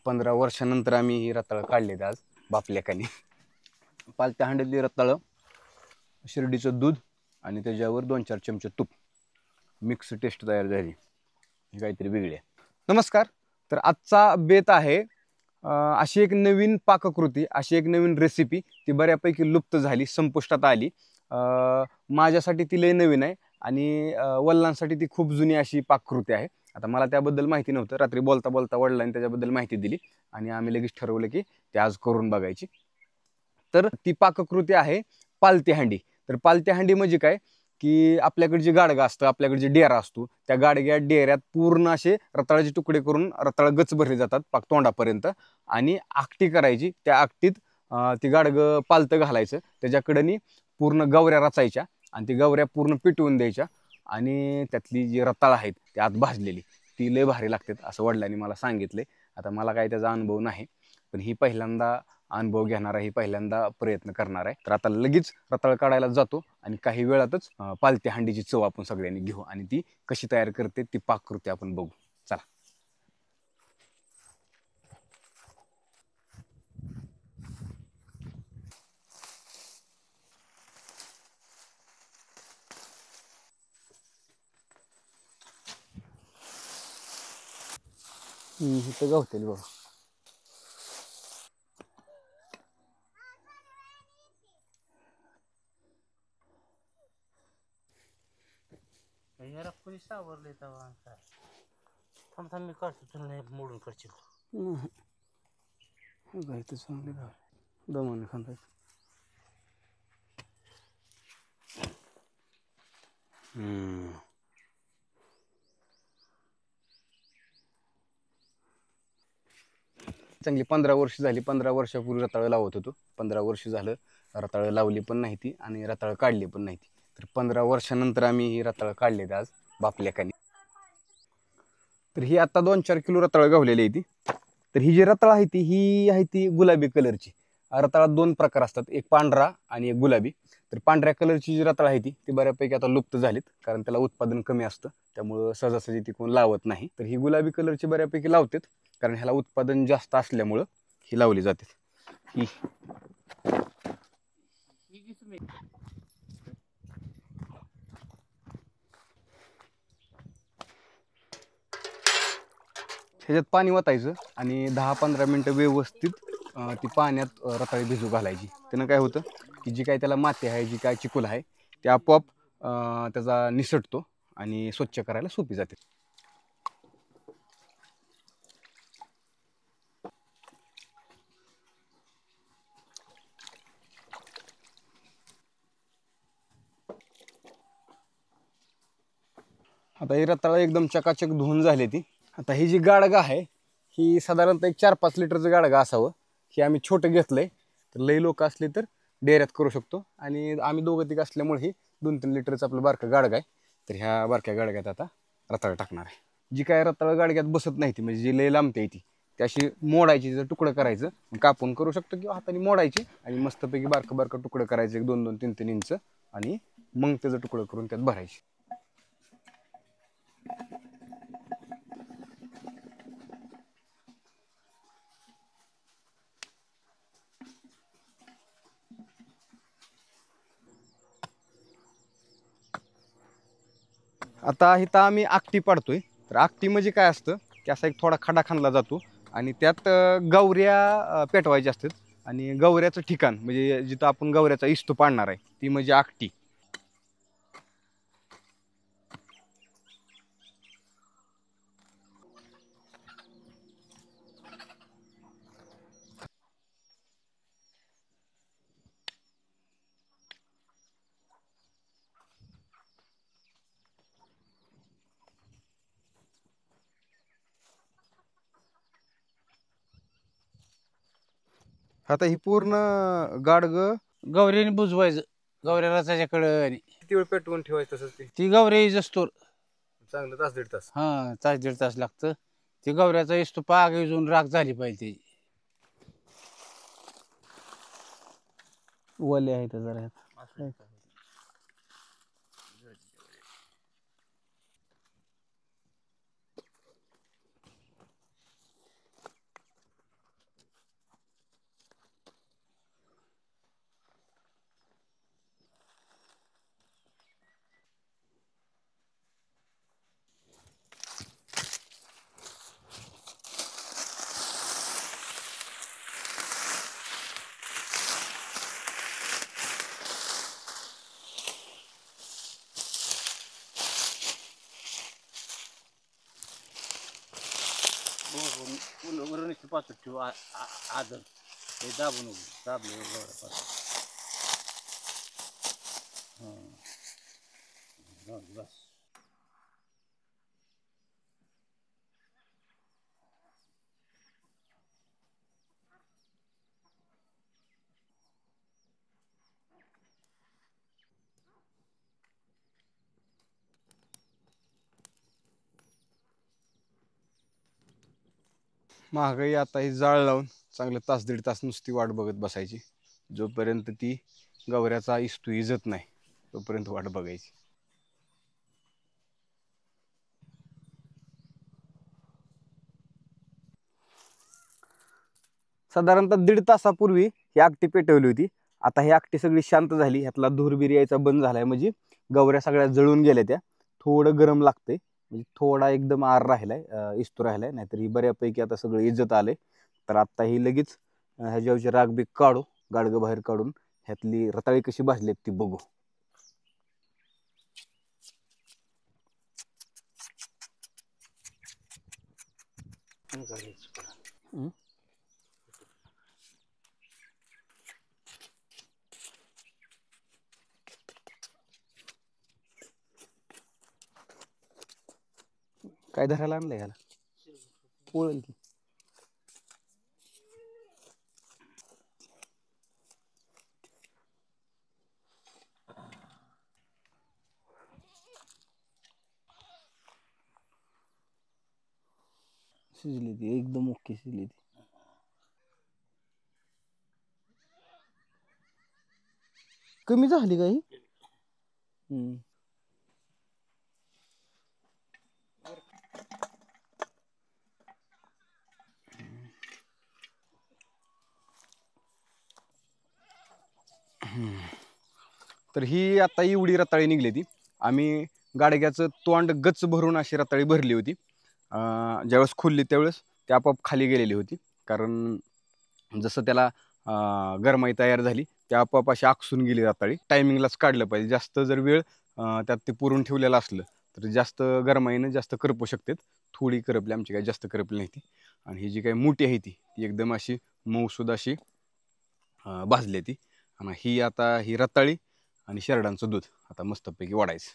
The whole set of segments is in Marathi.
15 वर्षानंतर आम्ही ही रताळं काढलेत आज बापलेकानी. पालत्या हांड्यातली रताळं, शिर्डीचं दूध आणि त्याच्यावर 2-4 चमचे तूप मिक्स टेस्ट तयार झाली. ही काहीतरी वेगळी आहे. नमस्कार. तर आजचा बेत आहे अशी एक नवीन पाककृती, अशी एक नवीन रेसिपी, ती बऱ्यापैकी लुप्त झाली, संपुष्टात आली. माझ्यासाठी ती लय नवीन आहे आणि वडिलांसाठी ती खूप जुनी अशी पाककृती आहे. आता मला त्याबद्दल माहिती नव्हतं. रात्री बोलता बोलता वडिलांनी त्याच्याबद्दल माहिती दिली आणि आम्ही लगेच ठरवलं की ते आज करून बघायची. तर ती पाककृती आहे पालती हांडी. तर पालती हांडी म्हणजे काय की आपल्याकडे जे गाडगा असतं, आपल्याकडे जे डेरा असतो, त्या गाडग्या डेऱ्यात पूर्ण असे रताळाचे तुकडे करून रताळ गच भरले जातात पाक तोंडापर्यंत आणि आकटी करायची. त्या आकटीत ती गाडगं पालतं घालायचं, त्याच्याकडनी पूर्ण गवऱ्या रचायच्या आणि ती गवऱ्या पूर्ण पिटवून द्यायच्या आणि त्यातली जी रताळ आहेत ती आत भाजलेली ती लय भारी लागतात असं वडिलांनी मला सांगितले. आता मला काही त्याचा अनुभव नाही, पण ही पहिल्यांदा अनुभव घेणार आहे, पहिल्यांदा प्रयत्न करणार आहे. तर आता लगेच रताळ काढायला जातो आणि काही वेळातच पालती हांडीची चव आपण सगळ्यांनी घेऊ आणि ती कशी तयार करते ती पाककृती आपण बघू. चला. इथं गावतेल बघा. याला कोणी सावरले तेव्हा काय थांब थांब मी काढतो तुला नाही मोडून करशील. इथं चांगले दमाने खांदायचं. चांगली 15 वर्ष झाली. 15 वर्षापूर्वी रताळं लावत होतो. 15 वर्ष झालं रताळं लावली पण नाही ती आणि रताळं काढली पण नाही ती. तर 15 वर्षानंतर आम्ही ही रताळं काढलेत आज बापलेकानी. तर ही आता 2-4 किलो रताळं गावलेली आहे ती. तर ही जी रताळ आहे ती गुलाबी कलरची. रताळात 2 प्रकार असतात, एक पांढरा आणि एक गुलाबी. तर पांढऱ्या कलरची जी रताळ आहे ती बऱ्यापैकी आता लुप्त झालीत, कारण त्याला उत्पादन कमी असतं, त्यामुळं सहजासहजी ती कोण लावत नाही. तर ही गुलाबी कलरची बऱ्यापैकी लावतात, कारण ह्याला उत्पादन जास्त असल्यामुळं ही लावली जाते. ही ह्याच्यात पाणी वतायचं आणि 10-15 मिनटं व्यवस्थित ती पाण्यात रताळी भिजू घालायची. त्यानं काय होतं की जी काय त्याला माती आहे, जी काय चिखल आहे, ते आपोआप त्याचा निसटतो आणि स्वच्छ करायला सोपी जाते. आता ही रताळं एकदम चकाचक धुवून झाली ती. आता ही जी गाडगा आहे ही साधारणतः एक 4-5 लिटरचं गाडगा असावं. हे आम्ही छोटं घेतलंय. तर लई लोक असले तर डेऱ्यात करू शकतो आणि आम्ही दोघं तिघ असल्यामुळे ही 2-3 लिटरचं आपलं बारकं गाडगा आहे. तर ह्या बारक्या गाडग्यात आता रताळ टाकणार आहे. जी काय रताळ गाडग्यात बसत नाही ती, म्हणजे जी लई लांबते ती अशी मोडायची, जर तुकडं करायचं, कापून करू शकतो किंवा हाताने मोडायची आणि मस्तपैकी बारकं बारकं तुकडं करायचं 1-2, 3-3 इंच आणि मग त्याचं तुकडं करून त्यात भरायची. आता इथं आम्ही आकटी पाडतोय. तर आकटी म्हणजे काय असतं की असा एक थोडा खडा खांदला जातो आणि त्यात गवऱ्या पेटवायच्या असतात आणि गवऱ्याचं ठिकाण म्हणजे जिथं आपण गवऱ्याचा इस्तू पाडणार आहे ती म्हणजे आकटी. आता ही पूर्ण गाडगं गौरीने बुजवायचं, गौऱ्याला त्याच्याकडं किती वेळ पेटवून ठेवायचं तसंच ती गौरी असतो. चांगलं तास 1.5 तास. हा, तास 1.5 तास लागतं. ती गौऱ्याचा इस्तू पाग विजून राख झाली पाहिजे. वले आहे तर जरा पाचट ठेवू आदर हे दाबू नको दाबले एवढं पाचट हां बस महागाई आता ही जाळ लावून चांगलं तास दीड तास नुसती वाट बघत बसायची. जोपर्यंत ती गवऱ्याचा इस्तू इजत नाही तोपर्यंत वाट बघायची. साधारणतः दीड तासापूर्वी ही आगटी पेटवली होती. आता ही आगटी सगळी शांत झाली. ह्यातला धूर यायचा बंद झालाय. म्हणजे गवऱ्या सगळ्या जळून गेल्या. त्या थोडं गरम लागतंय. म्हणजे थोडा एकदम आर राहिलाय, इस्तू राहिलाय. नाहीतर ही बऱ्यापैकी आता सगळं इजत आलंय. तर आता ही लगेच ह्याच्यावरची राग बी काढू, गाडगं बाहेर काढून ह्यातली रताळी कशी भाजली ती बघू. काय धरायला आणलंय ह्याला? पोळल की. शिजली ती एकदम ओके शिजली ती. कमी झाली का ही? तर ही आता एवढी रताळी निघली ती. आम्ही गाडग्याचं तोंड गच भरून अशी रताळी भरली होती. ज्यावेळेस खुलली त्यावेळेस ती आपोआप खाली गेलेली होती. कारण जसं त्याला गरमाई तयार झाली ते आपोआप अशी आकसून गेली रताळी. टायमिंगलाच काढलं पाहिजे. जास्त जर वेळ त्यात ते पुरून ठेवलेलं असलं तर जास्त गरमाईनं जास्त करपू शकतात. थोडी करपली, आमची काही जास्त करपली नाही ती. आणि ही जी काही मोठी आहे ती एकदम अशी मऊसूद अशी भाजली ती. आणि ही आता ही रताळी आणि शेरडांचं दूध आता मस्तपैकी वाढायचं.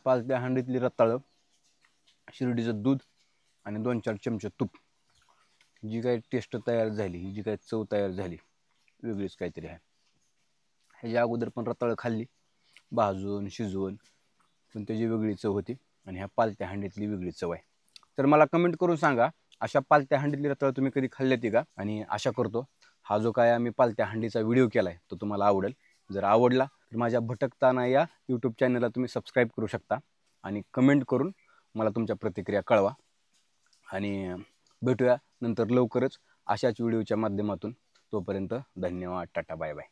पाच हांडीतली रताळं, शिर्डीचं दूध आणि 2-4 चमचे तूप, जी काही टेस्ट तयार झाली, जी काही चव तयार झाली वेगळीच काहीतरी आहे. ह्याच्या अगोदर पण रताळं खाल्ली भाजून शिजवून, पण त्याची वेगळी चव होती. आणि ह्या पालत्या हांडीतली वेगळी चव आहे. तर मला कमेंट करून सांगा, अशा पालत्या हांडीतली रताळं तुम्ही कधी खाल्ल्याती का? आणि आशा करतो हा जो काय आम्ही पालत्या हांडीचा व्हिडिओ केला आहे तो तुम्हाला आवडेल. जर आवडला तर माझ्या भटकताना या यूट्यूब चॅनलला तुम्ही सबस्क्राईब करू शकता आणि कमेंट करून मला तुमच्या प्रतिक्रिया कळवा. आणि भेटूया नंतर लवकरच अशाच व्हिडिओच्या माध्यमातून. तोपर्यंत धन्यवाद, टाटा, बाय बाय.